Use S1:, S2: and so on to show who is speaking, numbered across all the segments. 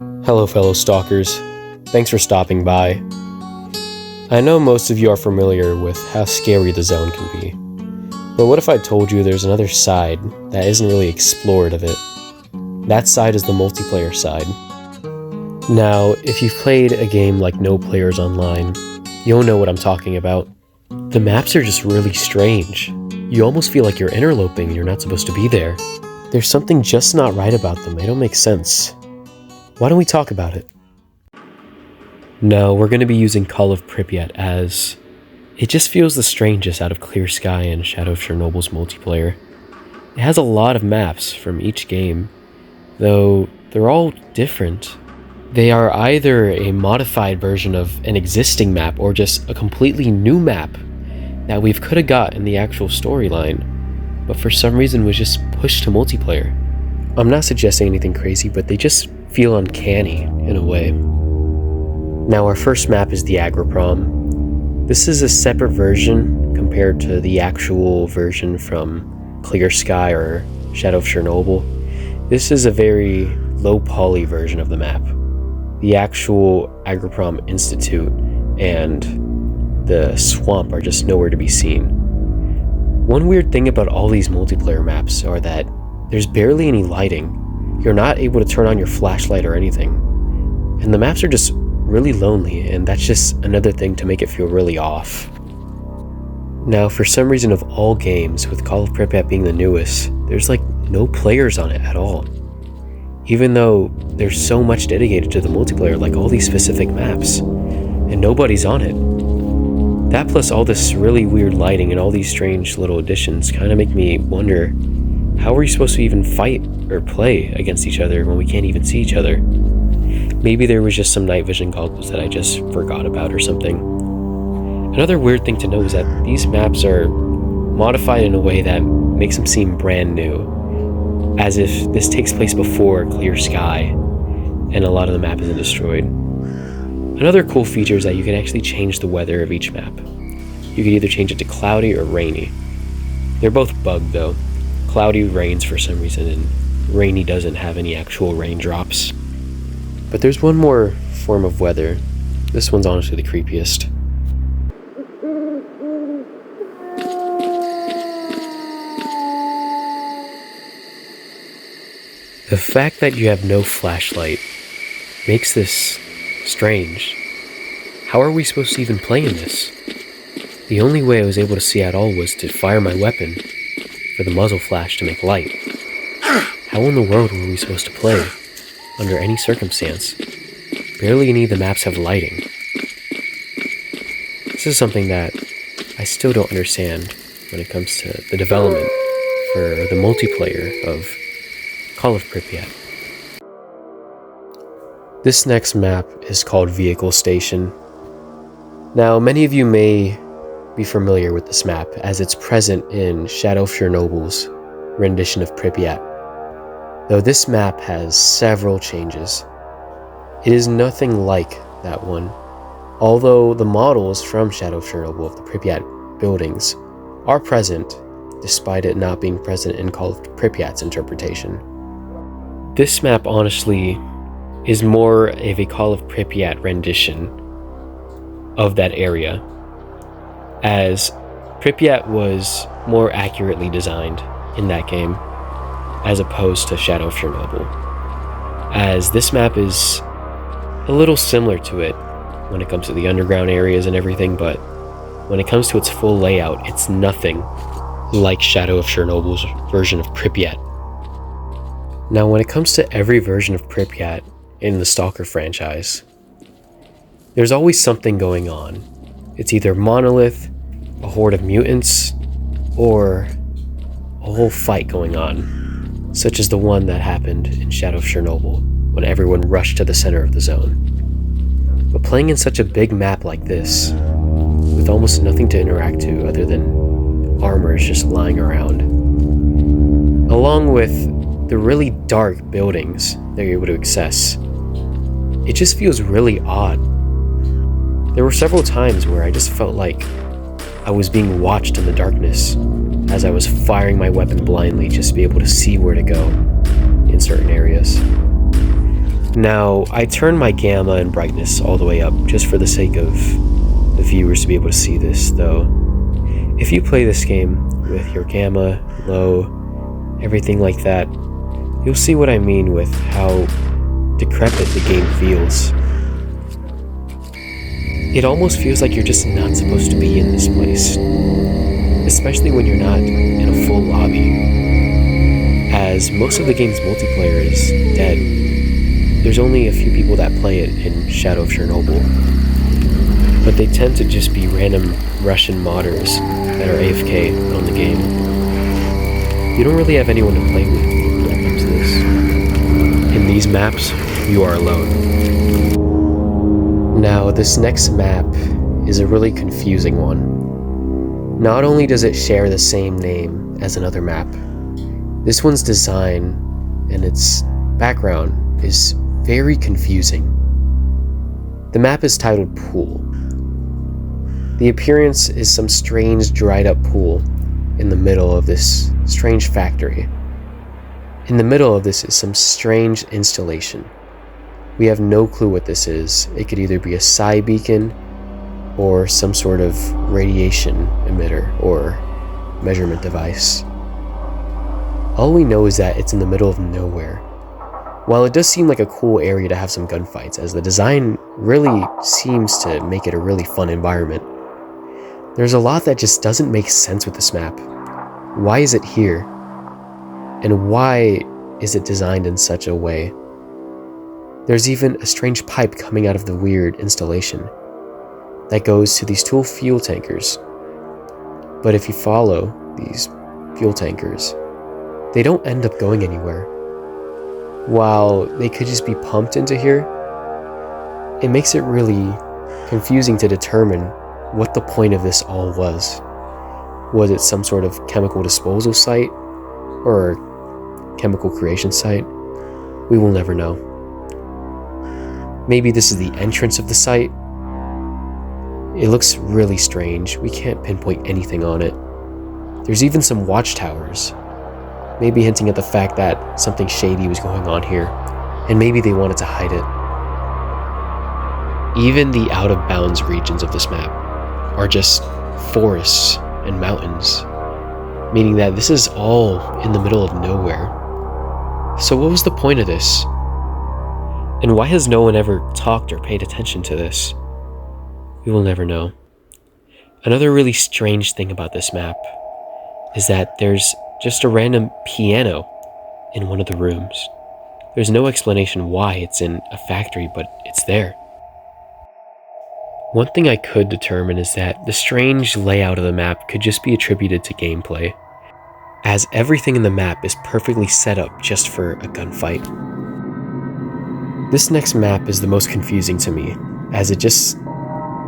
S1: Hello fellow Stalkers, thanks for stopping by. I know most of you are familiar with how scary the zone can be, but what if I told you there's another side that isn't really explored of it? That side is the multiplayer side. Now, if you've played a game like No Players Online, you'll know what I'm talking about. The maps are just really strange. You almost feel like you're interloping and you're not supposed to be there. There's something just not right about them, they don't make sense. Why don't we talk about it? No, we're going to be using Call of Pripyat as it just feels the strangest out of Clear Sky and Shadow of Chernobyl's multiplayer. It has a lot of maps from each game, though they're all different. They are either a modified version of an existing map or just a completely new map that we could have got in the actual storyline, but for some reason was just pushed to multiplayer. I'm not suggesting anything crazy, but they just feel uncanny in a way. Now our first map is the Agroprom. This is a separate version compared to the actual version from Clear Sky or Shadow of Chernobyl. This is a very low poly version of the map. The actual Agroprom Institute and the swamp are just nowhere to be seen. One weird thing about all these multiplayer maps are that there's barely any lighting. You're not able to turn on your flashlight or anything. And the maps are just really lonely, and that's just another thing to make it feel really off. Now, for some reason of all games, with Call of Pripyat being the newest, there's like no players on it at all. Even though there's so much dedicated to the multiplayer, like all these specific maps, and nobody's on it. That plus all this really weird lighting and all these strange little additions kind of make me wonder, how are we supposed to even fight or play against each other when we can't even see each other? Maybe there was just some night vision goggles that I just forgot about or something. Another weird thing to note is that these maps are modified in a way that makes them seem brand new, as if this takes place before Clear Sky and a lot of the map isn't destroyed. Another cool feature is that you can actually change the weather of each map. You can either change it to cloudy or rainy. They're both bugged though. Cloudy rains for some reason, and rainy doesn't have any actual raindrops. But there's one more form of weather. This one's honestly the creepiest. The fact that you have no flashlight makes this strange. How are we supposed to even play in this? The only way I was able to see at all was to fire my weapon for the muzzle flash to make light. How in the world were we supposed to play under any circumstance? Barely any of the maps have lighting. This is something that I still don't understand when it comes to the development for the multiplayer of Call of Pripyat. This next map is called Vehicle Station. Now, many of you may be familiar with this map as it's present in Shadow of Chernobyl's rendition of Pripyat. Though this map has several changes. It is nothing like that one, although the models from Shadow of Chernobyl of the Pripyat buildings are present, despite it not being present in Call of Pripyat's interpretation. This map honestly is more of a Call of Pripyat rendition of that area, as Pripyat was more accurately designed in that game as opposed to Shadow of Chernobyl, as this map is a little similar to it when it comes to the underground areas and everything, but when it comes to its full layout, it's nothing like Shadow of Chernobyl's version of Pripyat. Now, when it comes to every version of Pripyat in the Stalker franchise, there's always something going on. It's either monolith, a horde of mutants, or a whole fight going on, such as the one that happened in Shadow of Chernobyl when everyone rushed to the center of the zone. But playing in such a big map like this, with almost nothing to interact to other than armors just lying around, along with the really dark buildings that you're able to access, it just feels really odd. There were several times where I just felt like I was being watched in the darkness as I was firing my weapon blindly just to be able to see where to go in certain areas. Now, I turned my gamma and brightness all the way up just for the sake of the viewers to be able to see this, though. If you play this game with your gamma, low, everything like that, you'll see what I mean with how decrepit the game feels. It almost feels like you're just not supposed to be in this place, especially when you're not in a full lobby, as most of the game's multiplayer is dead. There's only a few people that play it in Shadow of Chernobyl, but they tend to just be random Russian modders that are AFK on the game. You don't really have anyone to play with when it comes to this. In these maps, you are alone. Now, this next map is a really confusing one. Not only does it share the same name as another map, this one's design and its background is very confusing. The map is titled Pool. The appearance is some strange dried up pool in the middle of this strange factory. In the middle of this is some strange installation. We have no clue what this is. It could either be a psi beacon or some sort of radiation emitter or measurement device. All we know is that it's in the middle of nowhere. While it does seem like a cool area to have some gunfights, as the design really seems to make it a really fun environment, there's a lot that just doesn't make sense with this map. Why is it here? And why is it designed in such a way? There's even a strange pipe coming out of the weird installation that goes to these two fuel tankers. But if you follow these fuel tankers, they don't end up going anywhere. While they could just be pumped into here, it makes it really confusing to determine what the point of this all was. Was it some sort of chemical disposal site or chemical creation site? We will never know. Maybe this is the entrance of the site. It looks really strange. We can't pinpoint anything on it. There's even some watchtowers, maybe hinting at the fact that something shady was going on here, and maybe they wanted to hide it. Even the out-of-bounds regions of this map are just forests and mountains, meaning that this is all in the middle of nowhere. So what was the point of this? And why has no one ever talked or paid attention to this? We will never know. Another really strange thing about this map is that there's just a random piano in one of the rooms. There's no explanation why it's in a factory, but it's there. One thing I could determine is that the strange layout of the map could just be attributed to gameplay, as everything in the map is perfectly set up just for a gunfight. This next map is the most confusing to me, as it just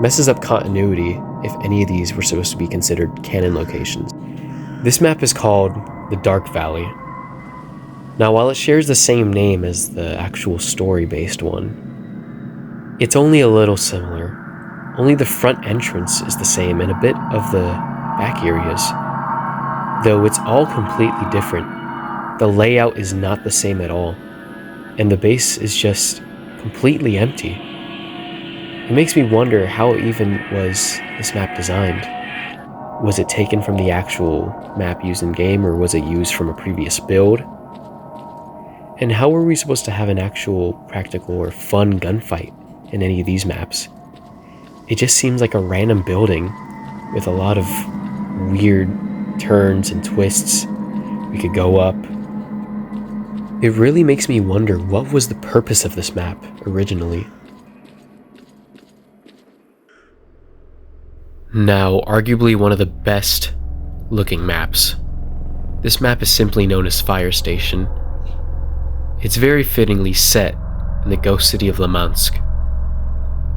S1: messes up continuity if any of these were supposed to be considered canon locations. This map is called the Dark Valley. Now, while it shares the same name as the actual story-based one, it's only a little similar. Only the front entrance is the same and a bit of the back areas. Though it's all completely different. The layout is not the same at all, and the base is just completely empty. It makes me wonder how even was this map designed. Was it taken from the actual map used in game, or was it used from a previous build? And how were we supposed to have an actual practical or fun gunfight in any of these maps? It just seems like a random building with a lot of weird turns and twists. We could go up. It really makes me wonder what was the purpose of this map originally. Now, arguably one of the best looking maps. This map is simply known as Fire Station. It's very fittingly set in the ghost city of Limansk.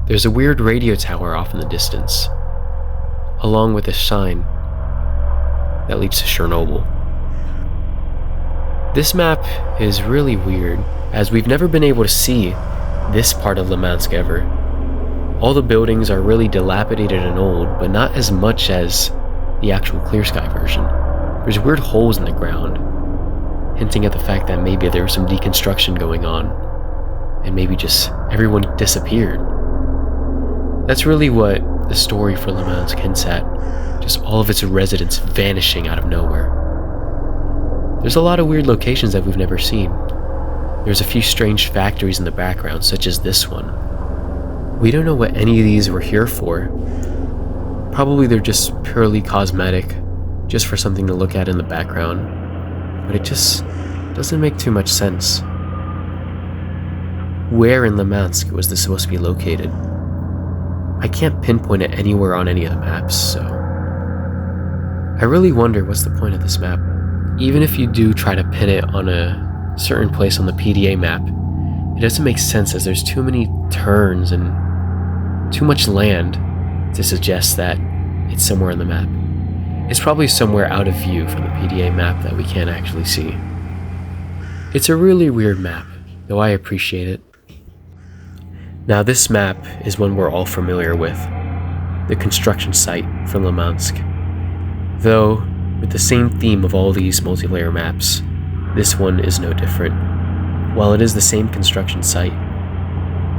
S1: There's a weird radio tower off in the distance, along with a sign that leads to Chernobyl. This map is really weird, as we've never been able to see this part of Limansk ever. All the buildings are really dilapidated and old, but not as much as the actual Clear Sky version. There's weird holes in the ground, hinting at the fact that maybe there was some deconstruction going on, and maybe just everyone disappeared. That's really what the story for Limansk hints at, just all of its residents vanishing out of nowhere. There's a lot of weird locations that we've never seen. There's a few strange factories in the background, such as this one. We don't know what any of these were here for. Probably they're just purely cosmetic, just for something to look at in the background. But it just doesn't make too much sense. Where in Limansk was this supposed to be located? I can't pinpoint it anywhere on any of the maps, so I really wonder what's the point of this map. Even if you do try to pin it on a certain place on the PDA map, it doesn't make sense as there's too many turns and too much land to suggest that it's somewhere on the map. It's probably somewhere out of view from the PDA map that we can't actually see. It's a really weird map, though I appreciate it. Now this map is one we're all familiar with, the construction site from Limansk. Though, with the same theme of all these multiplayer maps, this one is no different. While it is the same construction site,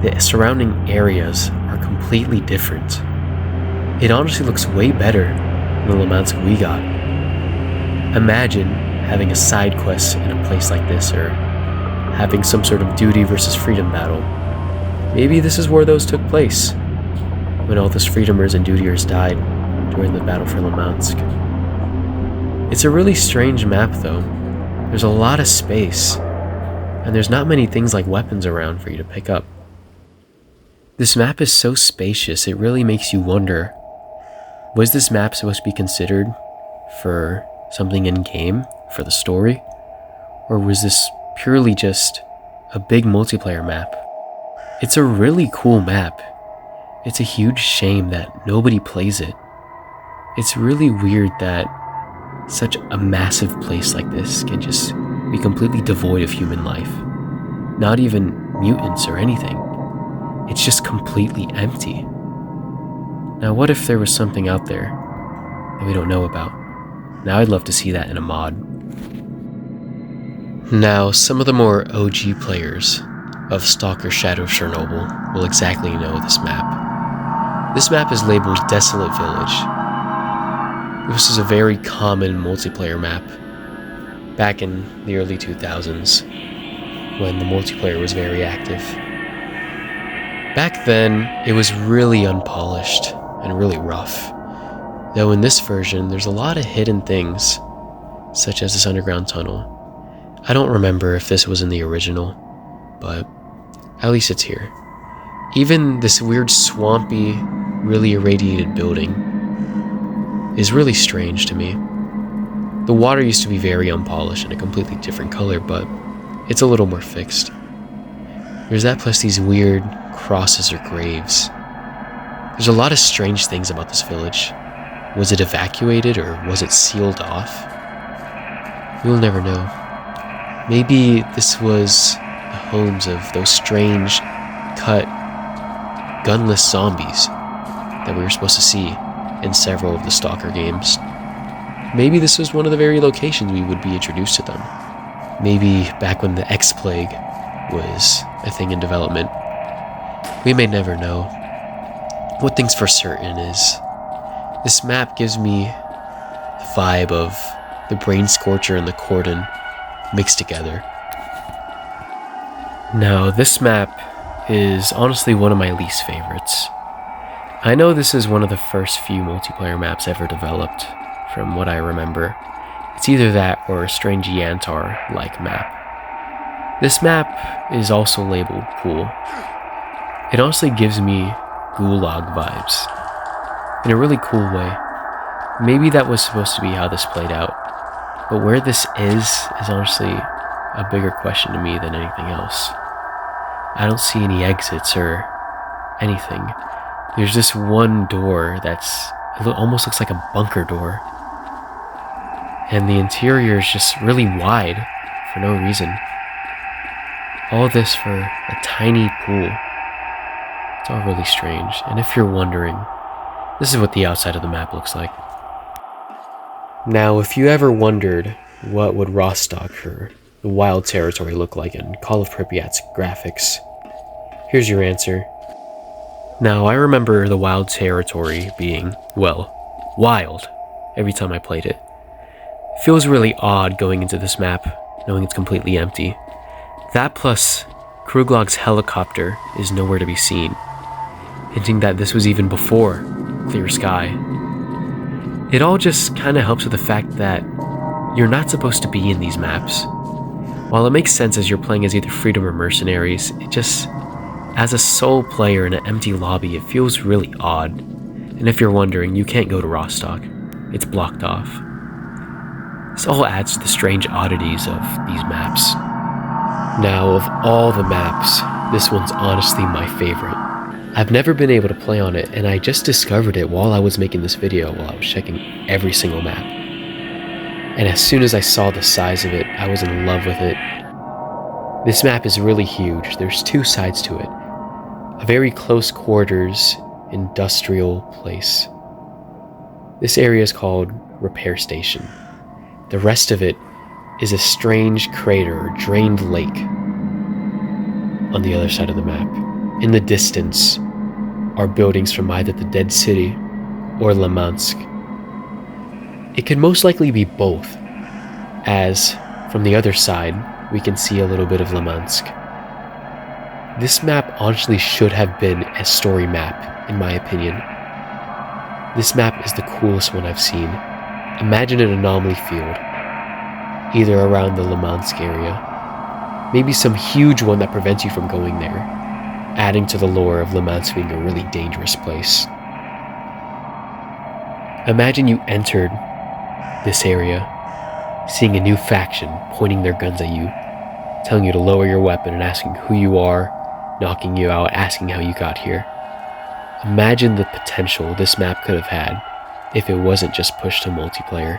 S1: the surrounding areas are completely different. It honestly looks way better than the Limansk we got. Imagine having a side quest in a place like this, or having some sort of duty versus freedom battle. Maybe this is where those took place, when all those freedomers and dutiers died during the battle for Limansk. It's a really strange map though. There's a lot of space, and there's not many things like weapons around for you to pick up. This map is so spacious, it really makes you wonder, was this map supposed to be considered for something in-game, for the story? Or was this purely just a big multiplayer map? It's a really cool map. It's a huge shame that nobody plays it. It's really weird that such a massive place like this can just be completely devoid of human life. Not even mutants or anything. It's just completely empty. Now what if there was something out there that we don't know about? Now I'd love to see that in a mod. Now some of the more OG players of Stalker Shadow of Chernobyl will exactly know this map. This map is labeled Desolate Village. This is a very common multiplayer map back in the early 2000s when the multiplayer was very active. Back then, it was really unpolished and really rough. Though in this version, there's a lot of hidden things, such as this underground tunnel. I don't remember if this was in the original, but at least it's here. Even this weird swampy, really irradiated building is really strange to me. The water used to be very unpolished and a completely different color, but it's a little more fixed. There's that plus these weird crosses or graves. There's a lot of strange things about this village. Was it evacuated or was it sealed off? We'll never know. Maybe this was the homes of those strange, cut, gunless zombies that we were supposed to see in several of the Stalker games. Maybe this was one of the very locations we would be introduced to them. Maybe back when the X-Plague was a thing in development. We may never know. What thing's for certain is this map gives me the vibe of the Brain Scorcher and the Cordon mixed together. Now, this map is honestly one of my least favorites. I know this is one of the first few multiplayer maps ever developed, from what I remember. It's either that or a strange Yantar-like map. This map is also labeled Pool. It honestly gives me Gulag vibes, in a really cool way. Maybe that was supposed to be how this played out, but where this is honestly a bigger question to me than anything else. I don't see any exits or anything. There's this one door that's almost looks like a bunker door. And the interior is just really wide for no reason. All this for a tiny pool. It's all really strange. And if you're wondering, this is what the outside of the map looks like. Now, if you ever wondered what would Rosstock or the Wild Territory look like in Call of Pripyat's graphics, Here's your answer. Now, I remember the wild territory being, well, wild every time I played it. It feels really odd going into this map, knowing it's completely empty. That plus, Kruglog's helicopter is nowhere to be seen, hinting that this was even before Clear Sky. It all just kinda helps with the fact that you're not supposed to be in these maps. While it makes sense as you're playing as either Freedom or Mercenaries, it just, as a sole player in an empty lobby, it feels really odd. And if you're wondering, you can't go to Rosstock. It's blocked off. This all adds to the strange oddities of these maps. Now, of all the maps, this one's honestly my favorite. I've never been able to play on it, and I just discovered it while I was making this video, while I was checking every single map. And as soon as I saw the size of it, I was in love with it. This map is really huge. There's two sides to it. A very close quarters industrial place. This area is called Repair Station. The rest of it is a strange crater or drained lake on the other side of the map. In the distance are buildings from either the Dead City or Lemansk. It could most likely be both, as from the other side we can see a little bit of Lemansk. This map honestly should have been a story map, in my opinion. This map is the coolest one I've seen. Imagine an anomaly field, either around the Lemansk area. Maybe some huge one that prevents you from going there, adding to the lore of Lemansk being a really dangerous place. Imagine you entered this area, seeing a new faction pointing their guns at you, telling you to lower your weapon and asking who you are, knocking you out, asking how you got here. Imagine the potential this map could have had if it wasn't just pushed to multiplayer.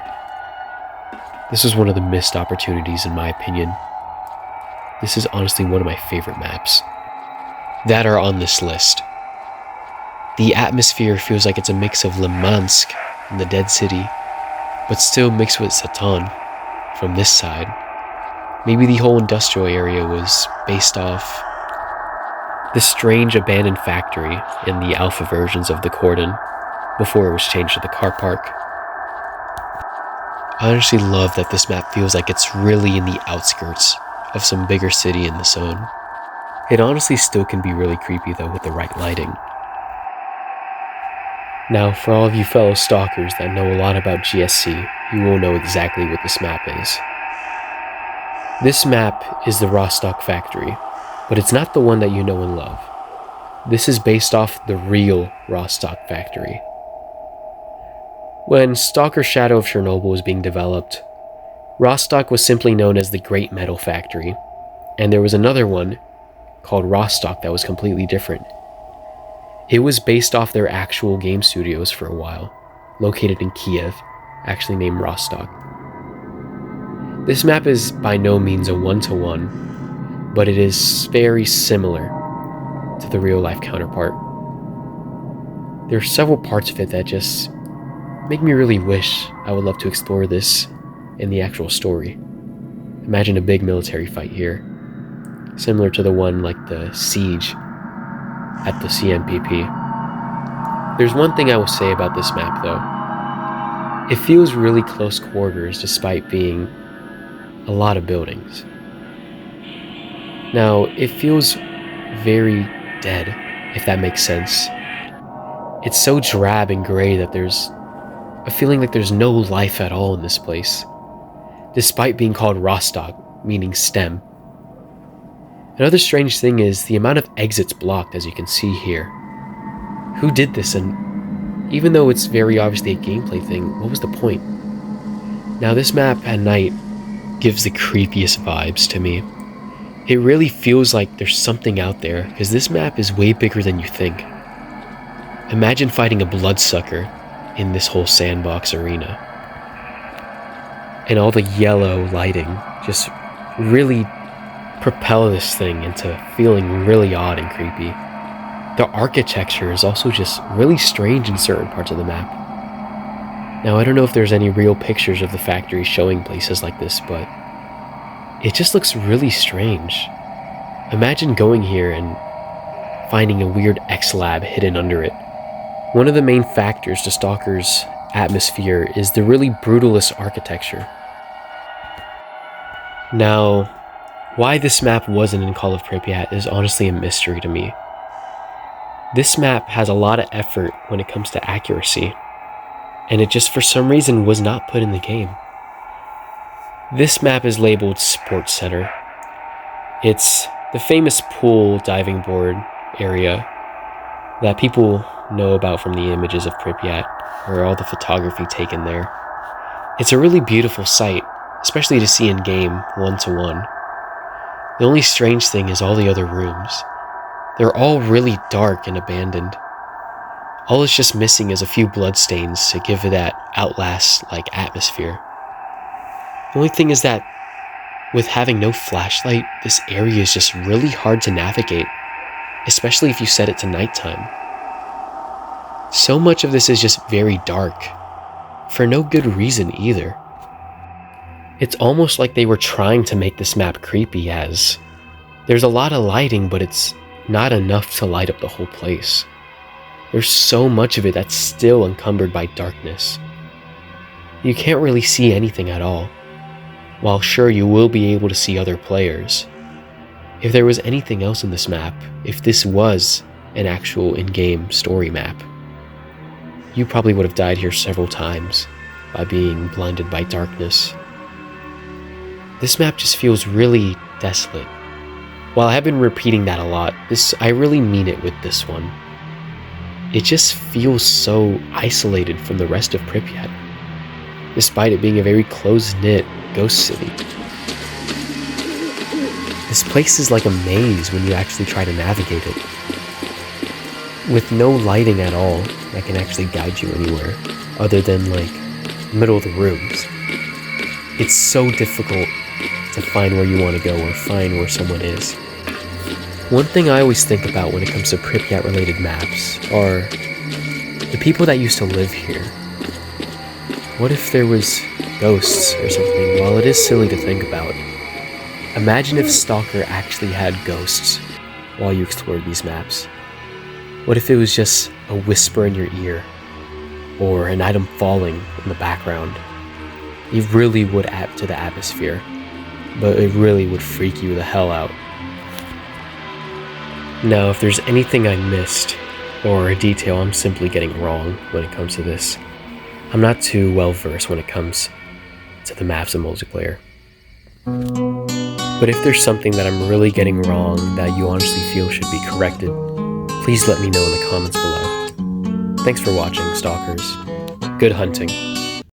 S1: This was one of the missed opportunities in my opinion. This is honestly one of my favorite maps that are on this list. The atmosphere feels like it's a mix of Lemansk and the Dead City, but still mixed with Satan from this side. Maybe the whole industrial area was based off this strange abandoned factory in the alpha versions of the Cordon before it was changed to the car park. I honestly love that this map feels like it's really in the outskirts of some bigger city in the zone. It honestly still can be really creepy though with the right lighting. Now, for all of you fellow stalkers that know a lot about GSC, you will know exactly what this map is. This map is the Rosstock Factory, but it's not the one that you know and love. This is based off the real Rosstock Factory. When Stalker Shadow of Chernobyl was being developed, Rosstock was simply known as the Great Metal Factory, and there was another one called Rosstock that was completely different. It was based off their actual game studios for a while, located in Kiev, actually named Rosstock. This map is by no means a one-to-one, but it is very similar to the real-life counterpart. There are several parts of it that just make me really wish I would love to explore this in the actual story. Imagine a big military fight here, similar to the one like the siege at the CMPP. There's one thing I will say about this map though. It feels really close quarters despite being a lot of buildings. Now, it feels very dead, if that makes sense. It's so drab and gray that there's a feeling like there's no life at all in this place, despite being called Rosstock, meaning stem. Another strange thing is the amount of exits blocked, as you can see here. Who did this? And even though it's very obviously a gameplay thing, what was the point? Now, this map at night gives the creepiest vibes to me. It really feels like there's something out there, because this map is way bigger than you think. Imagine fighting a bloodsucker in this whole sandbox arena. And all the yellow lighting just really propel this thing into feeling really odd and creepy. The architecture is also just really strange in certain parts of the map. Now, I don't know if there's any real pictures of the factory showing places like this, but it just looks really strange. Imagine going here and finding a weird X-Lab hidden under it. One of the main factors to Stalker's atmosphere is the really brutalist architecture. Now, why this map wasn't in Call of Pripyat is honestly a mystery to me. This map has a lot of effort when it comes to accuracy, and it just for some reason was not put in the game. This map is labeled Sports Center. It's the famous pool diving board area that people know about from the images of Pripyat, or all the photography taken there. It's a really beautiful sight, especially to see in game 1-to-1. The only strange thing is all the other rooms. They're all really dark and abandoned. All it's just missing is a few bloodstains to give it that Outlast-like atmosphere. The only thing is that with having no flashlight, this area is just really hard to navigate, especially if you set it to nighttime. So much of this is just very dark, for no good reason either. It's almost like they were trying to make this map creepy, as there's a lot of lighting, but it's not enough to light up the whole place. There's so much of it that's still encumbered by darkness. You can't really see anything at all. While sure, you will be able to see other players. If there was anything else in this map, if this was an actual in-game story map, you probably would have died here several times by being blinded by darkness. This map just feels really desolate. While I have been repeating that a lot, I really mean it with this one. It just feels so isolated from the rest of Pripyat, despite it being a very close-knit ghost city. This place is like a maze when you actually try to navigate it, with no lighting at all that can actually guide you anywhere, other than like middle of the rooms. It's so difficult to find where you want to go or find where someone is. One thing I always think about when it comes to Pripyat related maps are the people that used to live here. What if there was ghosts or something? Well, it is silly to think about. Imagine if S.T.A.L.K.E.R actually had ghosts while you explored these maps. What if it was just a whisper in your ear, or an item falling in the background? It really would add to the atmosphere, but it really would freak you the hell out. Now, if there's anything I missed, or a detail I'm simply getting wrong when it comes to this, I'm not too well versed when it comes to the maps in multiplayer. But if there's something that I'm really getting wrong that you honestly feel should be corrected, please let me know in the comments below. Thanks for watching, Stalkers. Good hunting.